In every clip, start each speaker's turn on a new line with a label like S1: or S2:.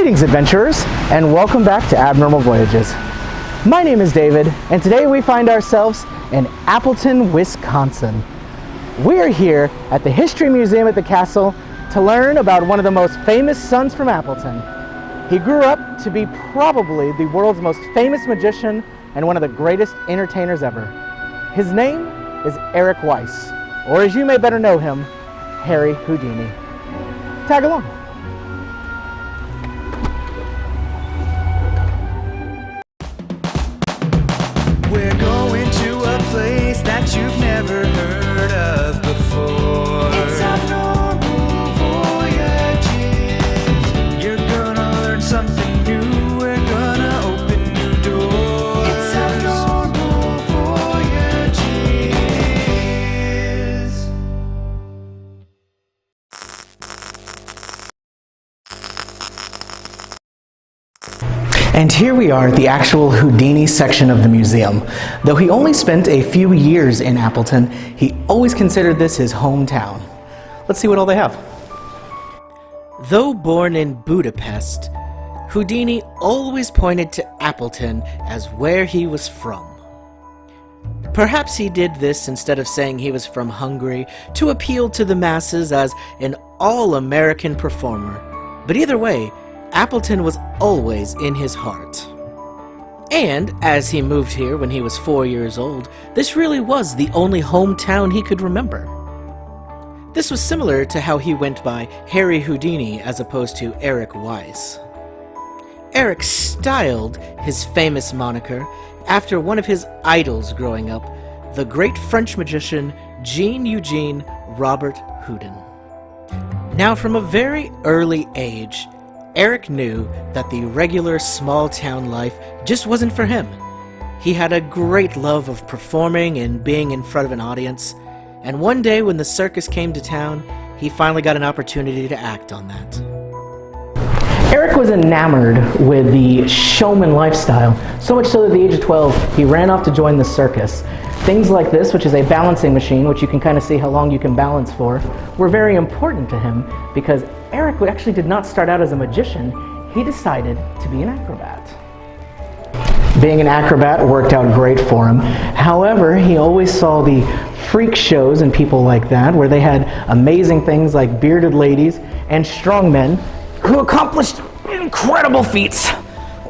S1: Greetings, adventurers, and welcome back to Abnormal Voyages. My name is David, and today we find ourselves in Appleton, Wisconsin. We are here at the History Museum at the castle to learn about one of the most famous sons from Appleton. He grew up to be probably the world's most famous magician and one of the greatest entertainers ever. His name is Eric Weiss, or as you may better know him, Harry Houdini. Tag along.
S2: We're going to a place that you've never heard of before. It's Abnormal Voyages. You're gonna learn something new. We're gonna open new doors. It's Abnormal Voyages.
S1: And here we are at the actual Houdini section of the museum. Though he only spent a few years in Appleton, he always considered this his hometown. Let's see what all they have.
S3: Though born in Budapest, Houdini always pointed to Appleton as where he was from. Perhaps he did this instead of saying he was from Hungary to appeal to the masses as an all-American performer. But either way, Appleton was always in his heart. And as he moved here when he was 4 years old, this really was the only hometown he could remember. This was similar to how he went by Harry Houdini as opposed to Eric Weiss. Eric styled his famous moniker after one of his idols growing up, the great French magician Jean-Eugène Robert Houdin. Now, from a very early age, Eric knew that the regular small-town life just wasn't for him. He had a great love of performing and being in front of an audience, and one day when the circus came to town, he finally got an opportunity to act on that.
S1: Eric was enamored with the showman lifestyle, so much so that at the age of 12, he ran off to join the circus. Things like this, which is a balancing machine, which you can kind of see how long you can balance for, were very important to him because Eric actually did not start out as a magician. He decided to be an acrobat. Being an acrobat worked out great for him. However, he always saw the freak shows and people like that, where they had amazing things like bearded ladies and strong men who accomplished incredible feats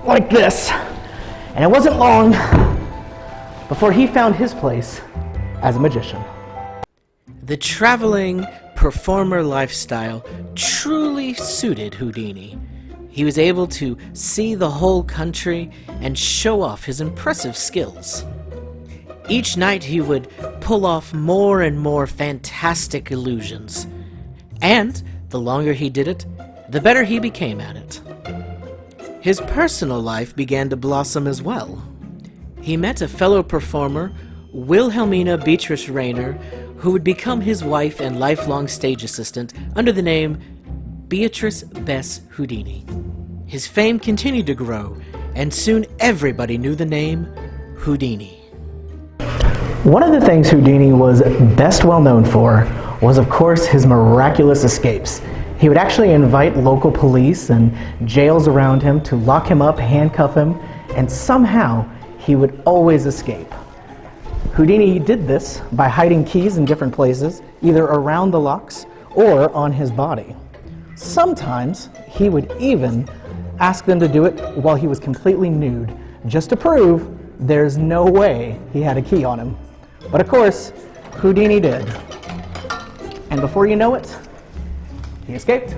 S1: like this. And it wasn't long before he found his place as a magician.
S3: The traveling performer lifestyle truly suited Houdini. He was able to see the whole country and show off his impressive skills. Each night he would pull off more and more fantastic illusions. And the longer he did it, the better he became at it. His personal life began to blossom as well. He met a fellow performer, Wilhelmina Beatrice Rayner, who would become his wife and lifelong stage assistant under the name Beatrice Bess Houdini. His fame continued to grow, and soon everybody knew the name Houdini.
S1: One of the things Houdini was best well known for was, of course, his miraculous escapes. He would actually invite local police and jails around him to lock him up, handcuff him, and somehow he would always escape. Houdini did this by hiding keys in different places, either around the locks or on his body. Sometimes he would even ask them to do it while he was completely nude, just to prove there's no way he had a key on him. But of course, Houdini did. And before you know it, he escaped.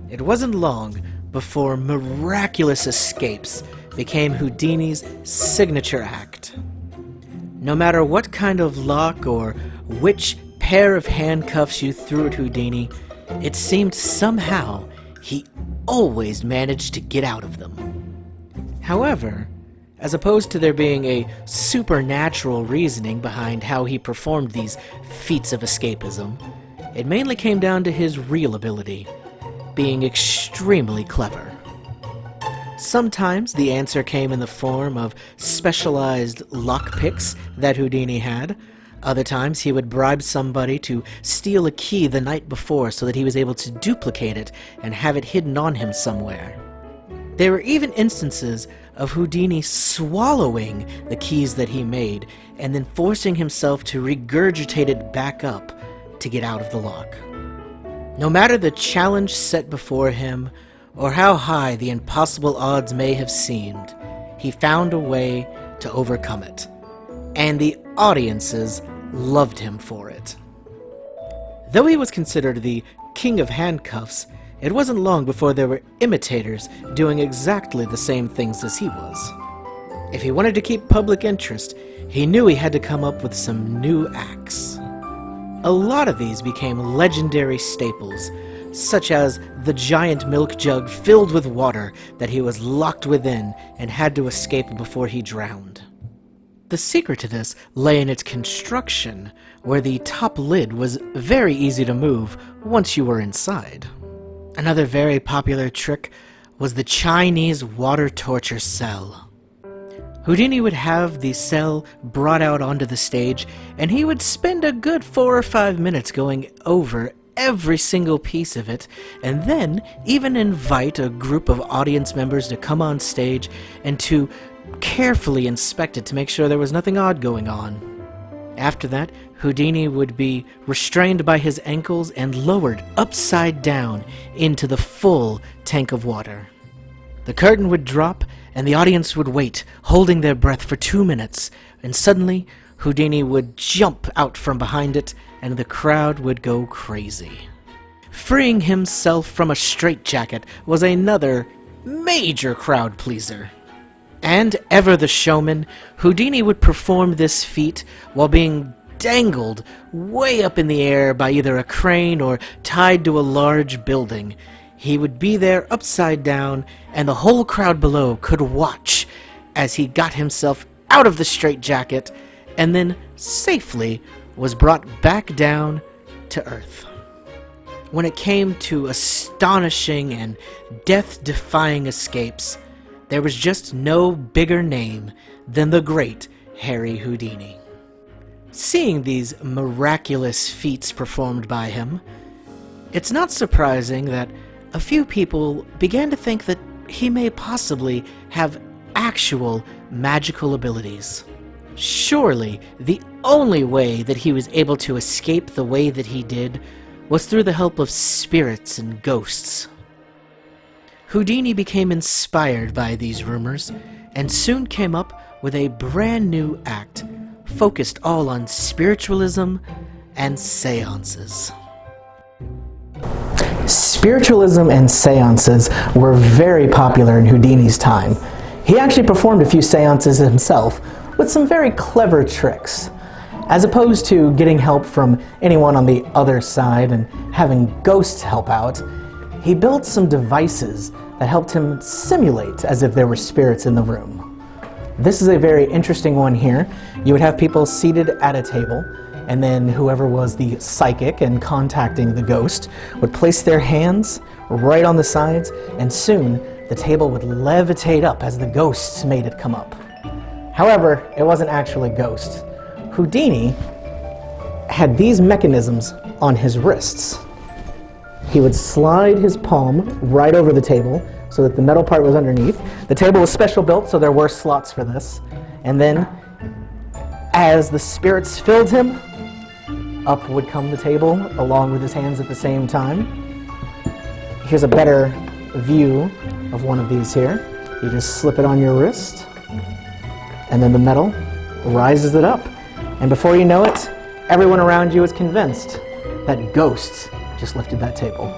S3: It wasn't long before miraculous escapes became Houdini's signature act. No matter what kind of lock or which pair of handcuffs you threw at Houdini, it seemed somehow he always managed to get out of them. However, as opposed to there being a supernatural reasoning behind how he performed these feats of escapism, it mainly came down to his real ability, being extremely clever. Sometimes the answer came in the form of specialized lockpicks that Houdini had. Other times, he would bribe somebody to steal a key the night before so that he was able to duplicate it and have it hidden on him somewhere. There were even instances of Houdini swallowing the keys that he made and then forcing himself to regurgitate it back up to get out of the lock. No matter the challenge set before him, or how high the impossible odds may have seemed, he found a way to overcome it, and the audiences loved him for it. Though he was considered the king of handcuffs, it wasn't long before there were imitators doing exactly the same things as he was. If he wanted to keep public interest, he knew he had to come up with some new acts. A lot of these became legendary staples, such as the giant milk jug filled with water that he was locked within and had to escape before he drowned. The secret to this lay in its construction, where the top lid was very easy to move once you were inside. Another very popular trick was the Chinese water torture cell. Houdini would have the cell brought out onto the stage, and he would spend a good 4 or 5 minutes going over every single piece of it, and then even invite a group of audience members to come on stage and to carefully inspect it to make sure there was nothing odd going on. After that, Houdini would be restrained by his ankles and lowered upside down into the full tank of water. The curtain would drop, and the audience would wait, holding their breath for 2 minutes, and suddenly Houdini would jump out from behind it, and the crowd would go crazy. Freeing himself from a straitjacket was another major crowd pleaser. And ever the showman, Houdini would perform this feat while being dangled way up in the air by either a crane or tied to a large building. He would be there upside down, and the whole crowd below could watch as he got himself out of the straitjacket and then safely was brought back down to earth. When it came to astonishing and death-defying escapes, there was just no bigger name than the great Harry Houdini. Seeing these miraculous feats performed by him, it's not surprising that a few people began to think that he may possibly have actual magical abilities. Surely, the only way that he was able to escape the way that he did was through the help of spirits and ghosts. Houdini became inspired by these rumors, and soon came up with a brand new act focused all on spiritualism and seances.
S1: Spiritualism and seances were very popular in Houdini's time. He actually performed a few seances himself with some very clever tricks. As opposed to getting help from anyone on the other side and having ghosts help out, he built some devices that helped him simulate as if there were spirits in the room. This is a very interesting one here. You would have people seated at a table, and then whoever was the psychic and contacting the ghost would place their hands right on the sides, and soon the table would levitate up as the ghosts made it come up. However, it wasn't actually ghosts. Houdini had these mechanisms on his wrists. He would slide his palm right over the table so that the metal part was underneath. The table was special built, so there were slots for this. And then, as the spirits filled him, up would come the table along with his hands at the same time. Here's a better view of one of these here. You just slip it on your wrist, and then the metal rises it up. And before you know it, everyone around you is convinced that ghosts just lifted that table.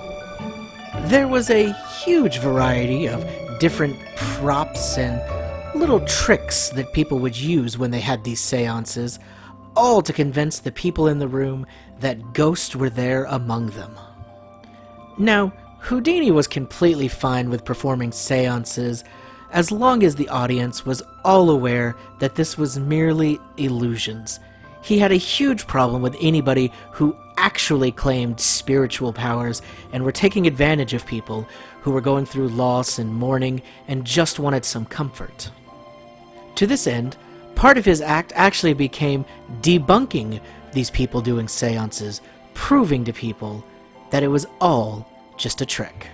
S3: There was a huge variety of different props and little tricks that people would use when they had these seances, all to convince the people in the room that ghosts were there among them. Now, Houdini was completely fine with performing seances as long as the audience was all aware that this was merely illusions. He had a huge problem with anybody who actually claimed spiritual powers and were taking advantage of people who were going through loss and mourning and just wanted some comfort. To this end, part of his act actually became debunking these people doing seances, proving to people that it was all just a trick.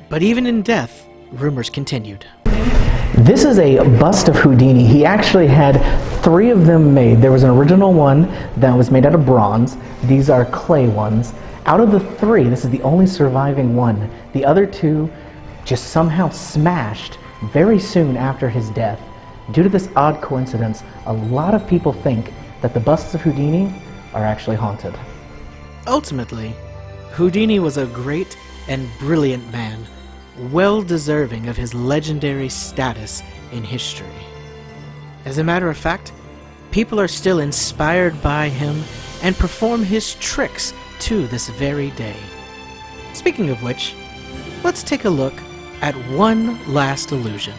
S3: But even in death, rumors continued.
S1: This is a bust of Houdini. He actually had 3 of them made. There was an original one that was made out of bronze. These are clay ones. Out of the 3, this is the only surviving one. The other 2 just somehow smashed very soon after his death. Due to this odd coincidence, a lot of people think that the busts of Houdini are actually haunted.
S3: Ultimately, Houdini was a great and brilliant man, well deserving of his legendary status in history. As a matter of fact, people are still inspired by him and perform his tricks to this very day. Speaking of which, let's take a look at one last illusion.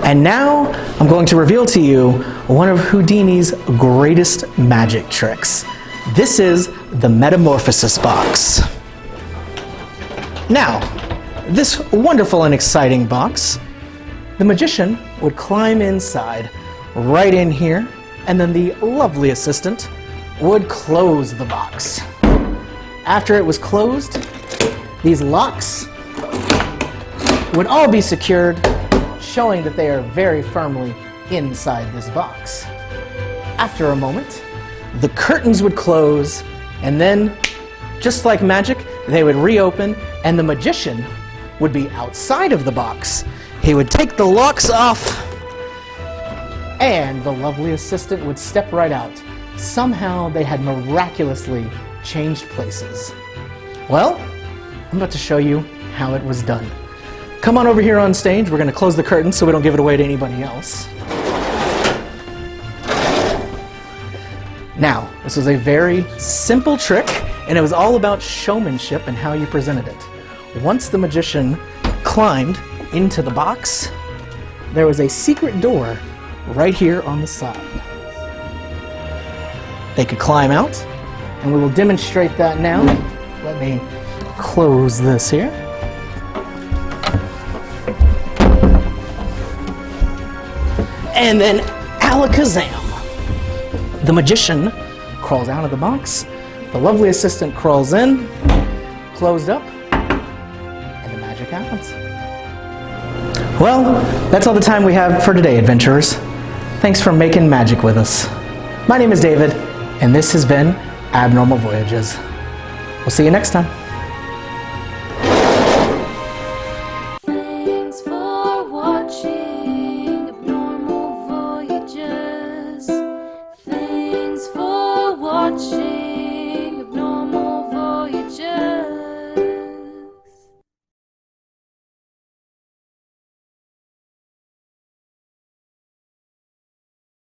S1: And now I'm going to reveal to you one of Houdini's greatest magic tricks. This is the metamorphosis box. Now, this wonderful and exciting box, the magician would climb inside, right in here, and then the lovely assistant would close the box. After it was closed, these locks would all be secured, showing that they are very firmly inside this box. After a moment, the curtains would close, and then, just like magic, they would reopen, and the magician would be outside of the box. He would take the locks off, and the lovely assistant would step right out. Somehow they had miraculously changed places. Well, I'm about to show you how it was done. Come on over here on stage. We're going to close the curtains so we don't give it away to anybody else. Now, this was a very simple trick, and it was all about showmanship and how you presented it. Once the magician climbed into the box, there was a secret door right here on the side. They could climb out, and we will demonstrate that now. Let me close this here. And then alakazam. The magician crawls out of the box, the lovely assistant crawls in, closed up, and the magic happens. Well, that's all the time we have for today, adventurers. Thanks for making magic with us. My name is David, and this has been Abnormal Voyages. We'll see you next time.